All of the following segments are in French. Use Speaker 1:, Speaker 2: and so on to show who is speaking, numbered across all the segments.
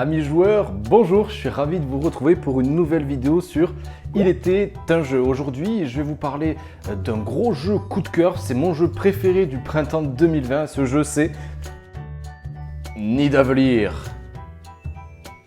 Speaker 1: Amis joueurs, bonjour, je suis ravi de vous retrouver pour une nouvelle vidéo sur Il était un jeu. Aujourd'hui, je vais vous parler d'un gros jeu coup de cœur, c'est mon jeu préféré du printemps 2020, ce jeu c'est Nidavellir.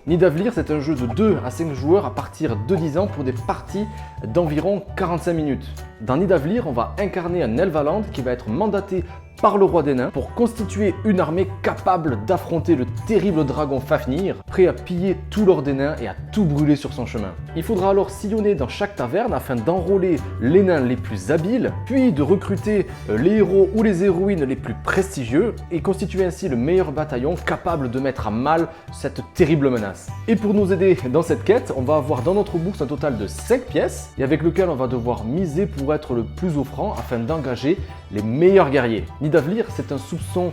Speaker 1: Nidavellir, c'est un jeu de 2 à 5 joueurs à partir de 10 ans pour des parties d'environ 45 minutes. Dans Nidavellir, on va incarner un Elvaland qui va être mandaté par le roi des nains pour constituer une armée capable d'affronter le terrible dragon Fafnir, prêt à piller tout l'or des nains et à tout brûler sur son chemin. Il faudra alors sillonner dans chaque taverne afin d'enrôler les nains les plus habiles, puis de recruter les héros ou les héroïnes les plus prestigieux et constituer ainsi le meilleur bataillon capable de mettre à mal cette terrible menace. Et pour nous aider dans cette quête, on va avoir dans notre bourse un total de 5 pièces et avec lequel on va devoir miser pour être le plus offrant afin d'engager les meilleurs guerriers. Nidavellir, c'est un soupçon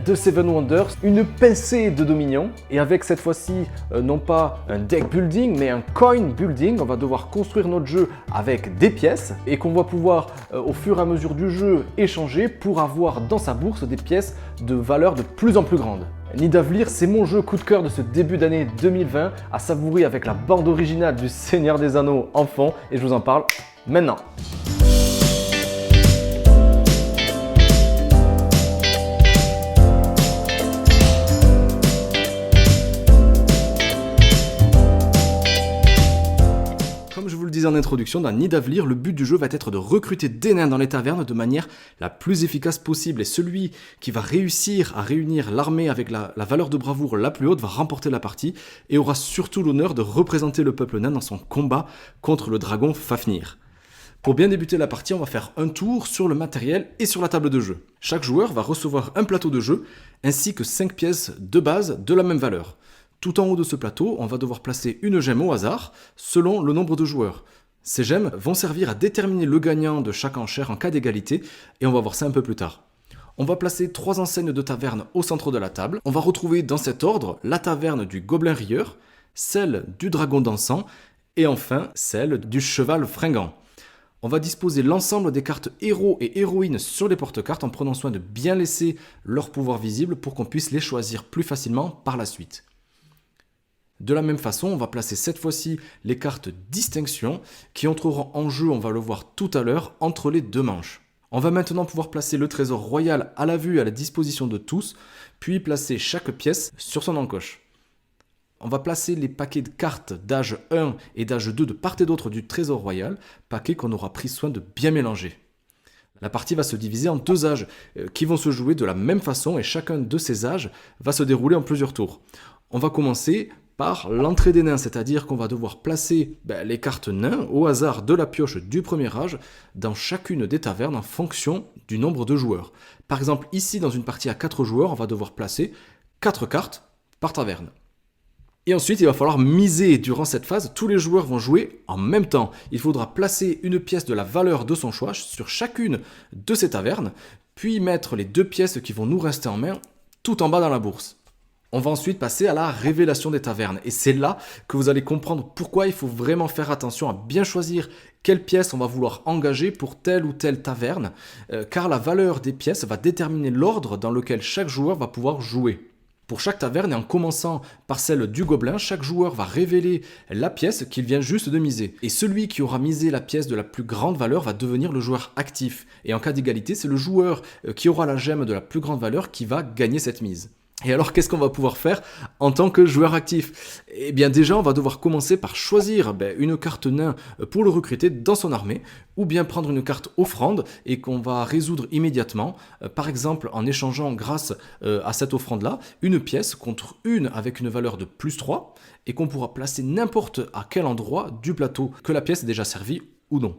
Speaker 1: de Seven Wonders, une pincée de Dominion, et avec cette fois-ci non pas un deck building mais un coin building, on va devoir construire notre jeu avec des pièces et qu'on va pouvoir au fur et à mesure du jeu échanger pour avoir dans sa bourse des pièces de valeur de plus en plus grande. Nidavellir, c'est mon jeu coup de cœur de ce début d'année 2020 à savourer avec la bande originale du Seigneur des Anneaux en fond et je vous en parle maintenant. Comme je vous le disais en introduction, dans Nidavellir, le but du jeu va être de recruter des nains dans les tavernes de manière la plus efficace possible. Et celui qui va réussir à réunir l'armée avec la valeur de bravoure la plus haute va remporter la partie et aura surtout l'honneur de représenter le peuple nain dans son combat contre le dragon Fafnir. Pour bien débuter la partie, on va faire un tour sur le matériel et sur la table de jeu. Chaque joueur va recevoir un plateau de jeu ainsi que 5 pièces de base de la même valeur. Tout en haut de ce plateau, on va devoir placer une gemme au hasard, selon le nombre de joueurs. Ces gemmes vont servir à déterminer le gagnant de chaque enchère en cas d'égalité, et on va voir ça un peu plus tard. On va placer 3 enseignes de taverne au centre de la table. On va retrouver dans cet ordre la taverne du Gobelin Rieur, celle du Dragon Dansant, et enfin celle du Cheval Fringant. On va disposer l'ensemble des cartes héros et héroïnes sur les porte-cartes en prenant soin de bien laisser leur pouvoir visible pour qu'on puisse les choisir plus facilement par la suite. De la même façon, on va placer cette fois-ci les cartes distinction qui entreront en jeu, on va le voir tout à l'heure, entre les deux manches. On va maintenant pouvoir placer le trésor royal à la vue et à la disposition de tous, puis placer chaque pièce sur son encoche. On va placer les paquets de cartes d'âge 1 et d'âge 2 de part et d'autre du trésor royal, paquets qu'on aura pris soin de bien mélanger. La partie va se diviser en 2 âges qui vont se jouer de la même façon et chacun de ces âges va se dérouler en plusieurs tours. On va commencer par l'entrée des nains, c'est-à-dire qu'on va devoir placer les cartes nains au hasard de la pioche du premier âge dans chacune des tavernes en fonction du nombre de joueurs. Par exemple, ici, dans une partie à 4 joueurs, on va devoir placer 4 cartes par taverne. Et ensuite, il va falloir miser. Durant cette phase, tous les joueurs vont jouer en même temps. Il faudra placer une pièce de la valeur de son choix sur chacune de ces tavernes, puis mettre les 2 pièces qui vont nous rester en main tout en bas dans la bourse. On va ensuite passer à la révélation des tavernes. Et c'est là que vous allez comprendre pourquoi il faut vraiment faire attention à bien choisir quelle pièce on va vouloir engager pour telle ou telle taverne, car la valeur des pièces va déterminer l'ordre dans lequel chaque joueur va pouvoir jouer. Pour chaque taverne, et en commençant par celle du gobelin, chaque joueur va révéler la pièce qu'il vient juste de miser. Et celui qui aura misé la pièce de la plus grande valeur va devenir le joueur actif. Et en cas d'égalité, c'est le joueur qui aura la gemme de la plus grande valeur qui va gagner cette mise. Et alors, qu'est-ce qu'on va pouvoir faire en tant que joueur actif ? Eh bien déjà, on va devoir commencer par choisir une carte nain pour le recruter dans son armée, ou bien prendre une carte offrande et qu'on va résoudre immédiatement, par exemple en échangeant grâce à cette offrande-là, une pièce contre une avec une valeur de plus 3, et qu'on pourra placer n'importe à quel endroit du plateau, que la pièce est déjà servie ou non.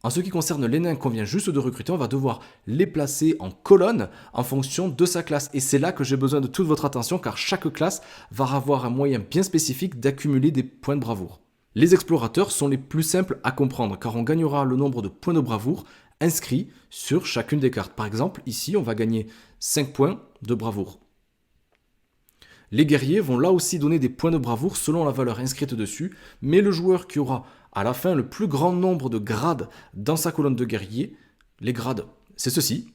Speaker 1: En ce qui concerne les nains qu'on vient juste de recruter, on va devoir les placer en colonne en fonction de sa classe. Et c'est là que j'ai besoin de toute votre attention car chaque classe va avoir un moyen bien spécifique d'accumuler des points de bravoure. Les explorateurs sont les plus simples à comprendre car on gagnera le nombre de points de bravoure inscrits sur chacune des cartes. Par exemple, ici, on va gagner 5 points de bravoure. Les guerriers vont là aussi donner des points de bravoure selon la valeur inscrite dessus, mais le joueur qui aura à la fin le plus grand nombre de grades dans sa colonne de guerriers, les grades, c'est ceci,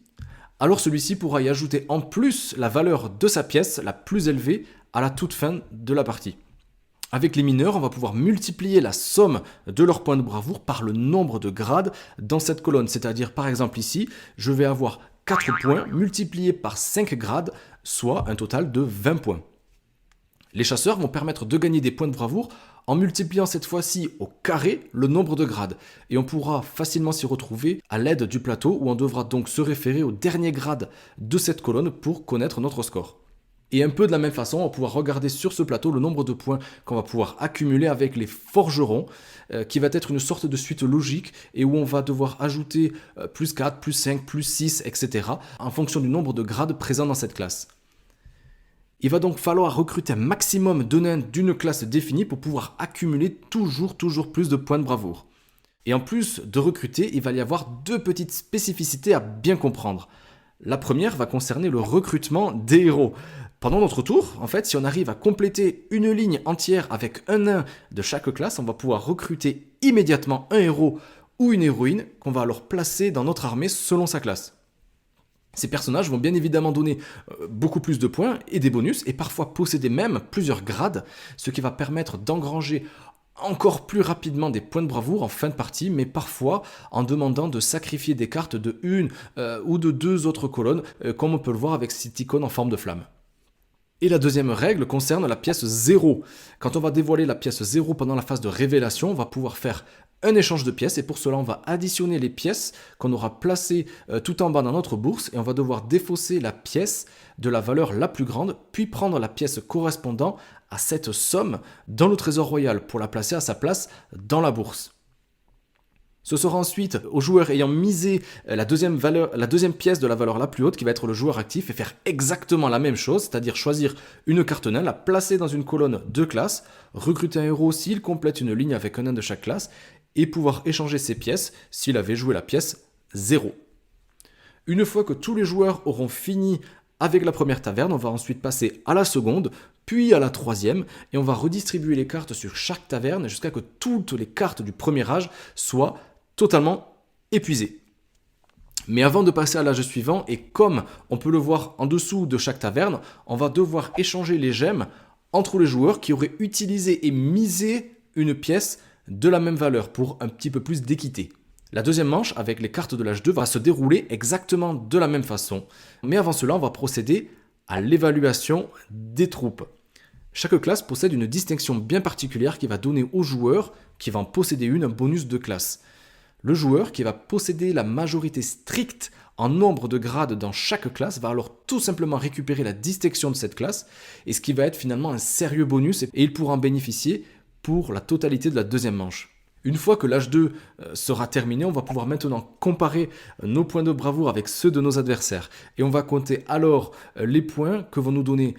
Speaker 1: alors celui-ci pourra y ajouter en plus la valeur de sa pièce la plus élevée à la toute fin de la partie. Avec les mineurs, on va pouvoir multiplier la somme de leurs points de bravoure par le nombre de grades dans cette colonne. C'est-à-dire, par exemple ici, je vais avoir 4 points multipliés par 5 grades, soit un total de 20 points. Les chasseurs vont permettre de gagner des points de bravoure en multipliant cette fois-ci au carré le nombre de grades. Et on pourra facilement s'y retrouver à l'aide du plateau où on devra donc se référer au dernier grade de cette colonne pour connaître notre score. Et un peu de la même façon, on va pouvoir regarder sur ce plateau le nombre de points qu'on va pouvoir accumuler avec les forgerons, qui va être une sorte de suite logique et où on va devoir ajouter plus 4, plus 5, plus 6, etc. en fonction du nombre de grades présents dans cette classe. Il va donc falloir recruter un maximum de nains d'une classe définie pour pouvoir accumuler toujours plus de points de bravoure. Et en plus de recruter, il va y avoir 2 petites spécificités à bien comprendre. La première va concerner le recrutement des héros. Pendant notre tour, en fait, si on arrive à compléter une ligne entière avec un nain de chaque classe, on va pouvoir recruter immédiatement un héros ou une héroïne qu'on va alors placer dans notre armée selon sa classe. Ces personnages vont bien évidemment donner beaucoup plus de points et des bonus, et parfois posséder même plusieurs grades, ce qui va permettre d'engranger encore plus rapidement des points de bravoure en fin de partie, mais parfois en demandant de sacrifier des cartes de une ou de 2 autres colonnes, comme on peut le voir avec cette icône en forme de flamme. Et la deuxième règle concerne la pièce 0. Quand on va dévoiler la pièce 0 pendant la phase de révélation, on va pouvoir faire un échange de pièces, et pour cela on va additionner les pièces qu'on aura placées tout en bas dans notre bourse, et on va devoir défausser la pièce de la valeur la plus grande, puis prendre la pièce correspondant à cette somme dans le trésor royal pour la placer à sa place dans la bourse. Ce sera ensuite au joueur ayant misé la deuxième pièce de la valeur la plus haute qui va être le joueur actif et faire exactement la même chose, c'est-à-dire choisir une carte nain, la placer dans une colonne de classe, recruter un héros s'il complète une ligne avec un nain de chaque classe et pouvoir échanger ses pièces s'il avait joué la pièce 0. Une fois que tous les joueurs auront fini avec la première taverne, on va ensuite passer à la seconde, puis à la troisième, et on va redistribuer les cartes sur chaque taverne jusqu'à que toutes les cartes du premier âge soient totalement épuisées. Mais avant de passer à l'âge suivant, et comme on peut le voir en dessous de chaque taverne, on va devoir échanger les gemmes entre les joueurs qui auraient utilisé et misé une pièce de la même valeur pour un petit peu plus d'équité. La deuxième manche, avec les cartes de l'âge 2, va se dérouler exactement de la même façon. Mais avant cela, on va procéder à l'évaluation des troupes. Chaque classe possède une distinction bien particulière qui va donner au joueur qui va en posséder une un bonus de classe. Le joueur qui va posséder la majorité stricte en nombre de grades dans chaque classe va alors tout simplement récupérer la distinction de cette classe, et ce qui va être finalement un sérieux bonus, et il pourra en bénéficier pour la totalité de la deuxième manche. Une fois que l'âge 2 sera terminé, on va pouvoir maintenant comparer nos points de bravoure avec ceux de nos adversaires. Et on va compter alors les points que vont nous donner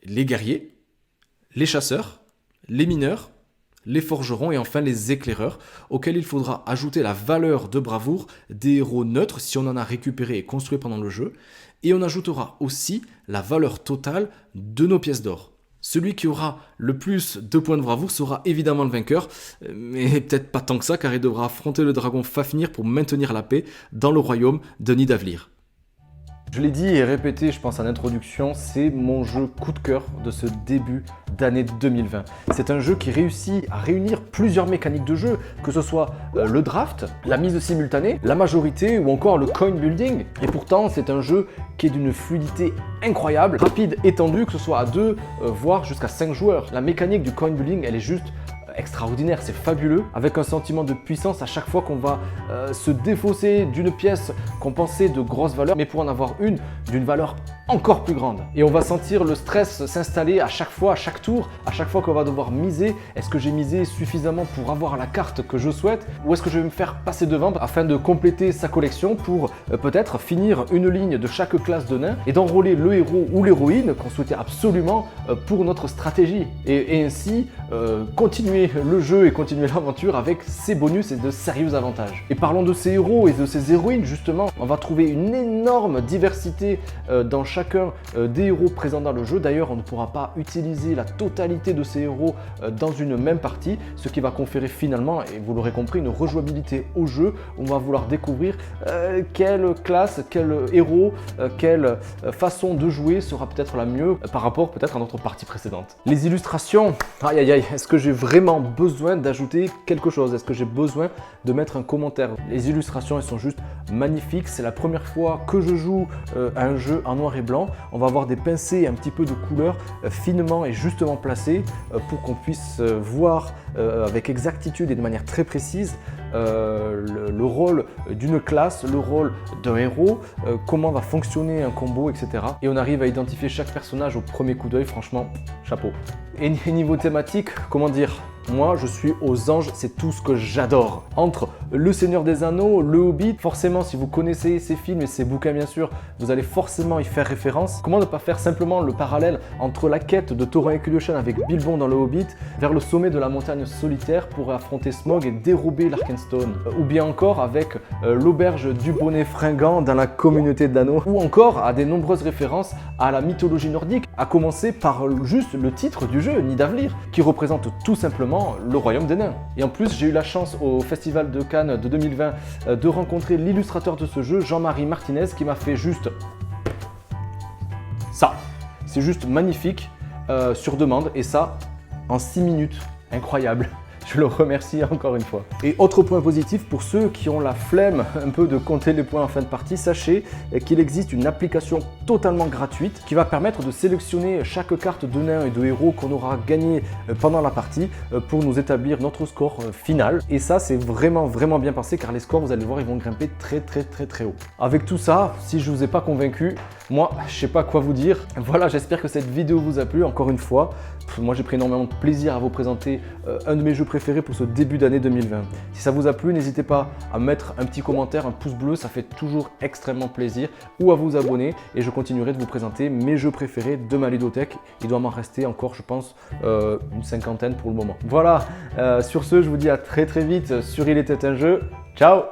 Speaker 1: les guerriers, les chasseurs, les mineurs, les forgerons et enfin les éclaireurs, auxquels il faudra ajouter la valeur de bravoure des héros neutres si on en a récupéré et construit pendant le jeu. Et on ajoutera aussi la valeur totale de nos pièces d'or. Celui qui aura le plus de points de bravoure sera évidemment le vainqueur, mais peut-être pas tant que ça car il devra affronter le dragon Fafnir pour maintenir la paix dans le royaume de Nidavellir. Je l'ai dit et répété, je pense en introduction, c'est mon jeu coup de cœur de ce début d'année 2020. C'est un jeu qui réussit à réunir plusieurs mécaniques de jeu, que ce soit le draft, la mise simultanée, la majorité ou encore le coin building. Et pourtant, c'est un jeu qui est d'une fluidité incroyable, rapide, étendue, que ce soit à 2, voire jusqu'à 5 joueurs. La mécanique du coin building, elle est juste extraordinaire, c'est fabuleux, avec un sentiment de puissance à chaque fois qu'on va se défausser d'une pièce qu'on pensait de grosse valeur, mais pour en avoir une d'une valeur encore plus grande. Et on va sentir le stress s'installer à chaque fois, à chaque tour, à chaque fois qu'on va devoir miser. Est-ce que j'ai misé suffisamment pour avoir la carte que je souhaite, ou est-ce que je vais me faire passer devant afin de compléter sa collection pour peut-être finir une ligne de chaque classe de nains et d'enrôler le héros ou l'héroïne qu'on souhaitait absolument pour notre stratégie, et ainsi continuer le jeu et continuer l'aventure avec ses bonus et de sérieux avantages. Et parlons de ces héros et de ces héroïnes justement, on va trouver une énorme diversité dans chacun des héros présents dans le jeu. D'ailleurs, on ne pourra pas utiliser la totalité de ces héros dans une même partie, ce qui va conférer finalement, et vous l'aurez compris, une rejouabilité au jeu. On va vouloir découvrir quelle classe, quel héros, quelle façon de jouer sera peut-être la mieux par rapport peut-être à notre partie précédente. Les illustrations, aïe aïe aïe, est-ce que j'ai vraiment besoin d'ajouter quelque chose? Est-ce que j'ai besoin de mettre un commentaire? Les illustrations, elles sont juste magnifiques. C'est la première fois que je joue à un jeu en noir et blanc. On va avoir des pincées et un petit peu de couleur finement et justement placées pour qu'on puisse voir avec exactitude et de manière très précise le rôle d'une classe, le rôle d'un héros, comment va fonctionner un combo, etc. Et on arrive à identifier chaque personnage au premier coup d'œil, franchement, chapeau. Et niveau thématique, comment dire? Moi, je suis aux anges, c'est tout ce que j'adore. Entre Le Seigneur des Anneaux, Le Hobbit, forcément, si vous connaissez ces films et ces bouquins, bien sûr, vous allez forcément y faire référence. Comment ne pas faire simplement le parallèle entre la quête de Thorin et Cuillochan avec Bilbon dans Le Hobbit vers le sommet de la montagne solitaire pour affronter Smaug et dérober l'Arkenstone. Ou bien encore avec l'auberge du bonnet fringant dans la communauté de l'anneau. Ou encore à des nombreuses références à la mythologie nordique, à commencer par juste le titre du jeu, Nidavellir, qui représente tout simplement le royaume des nains. Et en plus, j'ai eu la chance au Festival de Cannes de 2020 de rencontrer l'illustrateur de ce jeu, Jean-Marie Martinez, qui m'a fait juste ça. C'est juste magnifique sur demande et ça en 6 minutes. Incroyable. Je le remercie encore une fois. Et autre point positif, pour ceux qui ont la flemme un peu de compter les points en fin de partie, sachez qu'il existe une application totalement gratuite qui va permettre de sélectionner chaque carte de nains et de héros qu'on aura gagné pendant la partie pour nous établir notre score final. Et ça, c'est vraiment bien pensé car les scores, vous allez voir, ils vont grimper très haut. Avec tout ça, si je vous ai pas convaincu, moi, je sais pas quoi vous dire. Voilà, j'espère que cette vidéo vous a plu. Encore une fois, moi j'ai pris énormément de plaisir à vous présenter un de mes jeux préférés pour ce début d'année 2020. Si ça vous a plu, n'hésitez pas à mettre un petit commentaire, un pouce bleu, ça fait toujours extrêmement plaisir, ou à vous abonner et je continuerai de vous présenter mes jeux préférés de ma ludothèque. Il doit m'en rester encore, je pense, une cinquantaine pour le moment. Voilà, sur ce, je vous dis à très vite sur Il était un jeu. Ciao!